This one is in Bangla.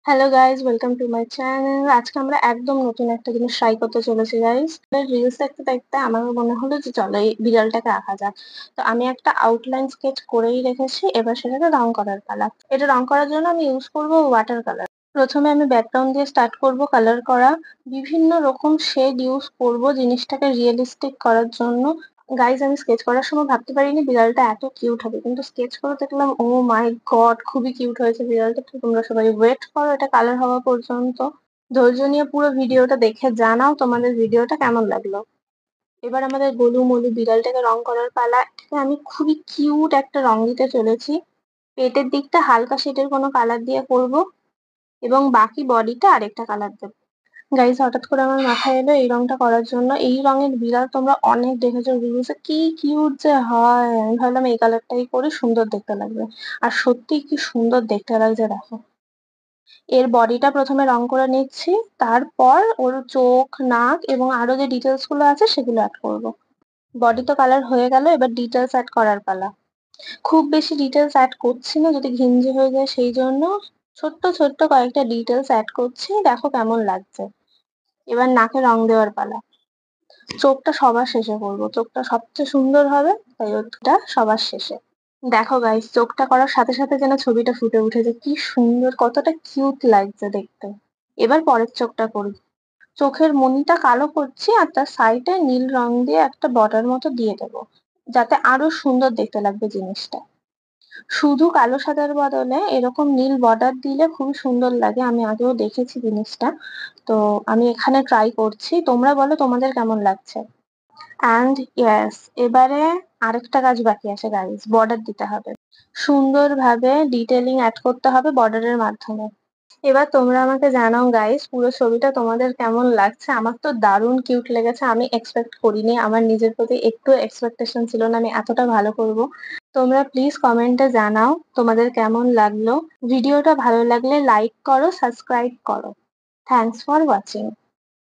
Hello guys, welcome to my channel. আজকে আমরা একদম নতুন একটা জিনিস ট্রাই করতে চলেছি গাইস। রিলস দেখতে দেখতে আমার মনে হলো যে চলো এই বিড়ালটাকে আঁকা যাক। তো আমি একটা আউটলাইন স্কেচ করেই রেখেছি, এবার সেটাকে রং করার পালা। এটা রং করার জন্য আমি ইউজ করব ওয়াটার কালার। প্রথমে আমি ব্যাকগ্রাউন্ড দিয়ে স্টার্ট করব কালার করা। বিভিন্ন রকম শেড ইউজ করব জিনিসটাকে রিয়েলিস্টিক করার জন্য। গাইজ, আমি স্কেচ করার সময় ভাবতে পারিনি বিড়ালটা এত কিউট হবে, কিন্তু স্কেচ করে দেখলাম ও মাই গড, খুবই কিউট হয়েছে বিড়ালটা। তো তোমরা সবাই ওয়েট করো এটা কালার হওয়া পর্যন্ত। ধৈর্য নিয়ে পুরো ভিডিওটা দেখে জানাও তোমাদের ভিডিওটা কেমন লাগলো। এবার আমাদের গোলু মোলু বিড়ালটাকে রং করার পালা। এটাকে আমি খুবই কিউট একটা রং দিতে চলেছি। পেটের দিকটা হালকা শেডের কোনো কালার দিয়ে করব, এবং বাকি বডিটা আরেকটা কালার দেবো। গাইস, হঠাৎ করে আমার মাথায় এলো এই রংটা করার জন্য। এই রঙের বিড়াল তোমরা অনেক দেখেছো রিলসে, কি কিউট যে হয়। আমি ভাবলাম এই কালারটাই করি, সুন্দর দেখতে লাগবে। আর সত্যি কি সুন্দর দেখতে লাগছে দেখো। এর বডিটা প্রথমে রং করে নিচ্ছি, তারপর ওর চোখ, নাক এবং আরো যে ডিটেলস গুলো আছে সেগুলো অ্যাড করব। বডি তো কালার হয়ে গেল, এবার ডিটেলস অ্যাড করার পালা। খুব বেশি ডিটেলস অ্যাড করছি না, যদি ঘিঞ্জি হয়ে যায় সেই জন্য ছোট্ট ছোট্ট কয়েকটা ডিটেলস অ্যাড করছি, দেখো কেমন লাগছে। এবার নাকে রং দেওয়ার পালা। চোখটা সবার শেষে করবো, চোখটা সবচেয়ে সুন্দর হবে, তাই ওটা সবার শেষে। দেখো গাইস, চোখটা করার সাথে সাথে যেন ছবিটা ফুটে উঠেছে, কি সুন্দর, কতটা কিউট লাগছে দেখতে। এবার পরের চোখটা করি। চোখের মণিটা কালো করছি, আর তার সাইডে নীল রং দিয়ে একটা বর্ডার মতো দিয়ে দেবো, যাতে আরো সুন্দর দেখতে লাগবে জিনিসটা। শুধু কালো সাদার বদলে এরকম নীল বর্ডার দিলে খুবই সুন্দর লাগে, আমি আগেও দেখেছি জিনিসটা। তো আমি এখানে ট্রাই করছি, তোমরা বলো তোমাদের কেমন লাগছে। অ্যান্ড ইয়েস, এবারে আরেকটা কাজ বাকি আছে গাইস, বর্ডার দিতে হবে। সুন্দরভাবে ডিটেলিং অ্যাড করতে হবে বর্ডারের মাধ্যমে। এবার তোমরা আমাকে জানাও গাইস, পুরো ছবিটা তোমাদের কেমন লাগছে। আমার তো দারুণ কিউট লেগেছে, আমি এক্সপেক্ট করিনি, আমার নিজের প্রতি একটু এক্সপেকটেশন ছিল না আমি এতটা ভালো করব। তোমরা প্লিজ কমেন্টে জানাও তোমাদের কেমন লাগলো। ভিডিওটা ভালো লাগলে লাইক করো, সাবস্ক্রাইব করো। Thanks for watching.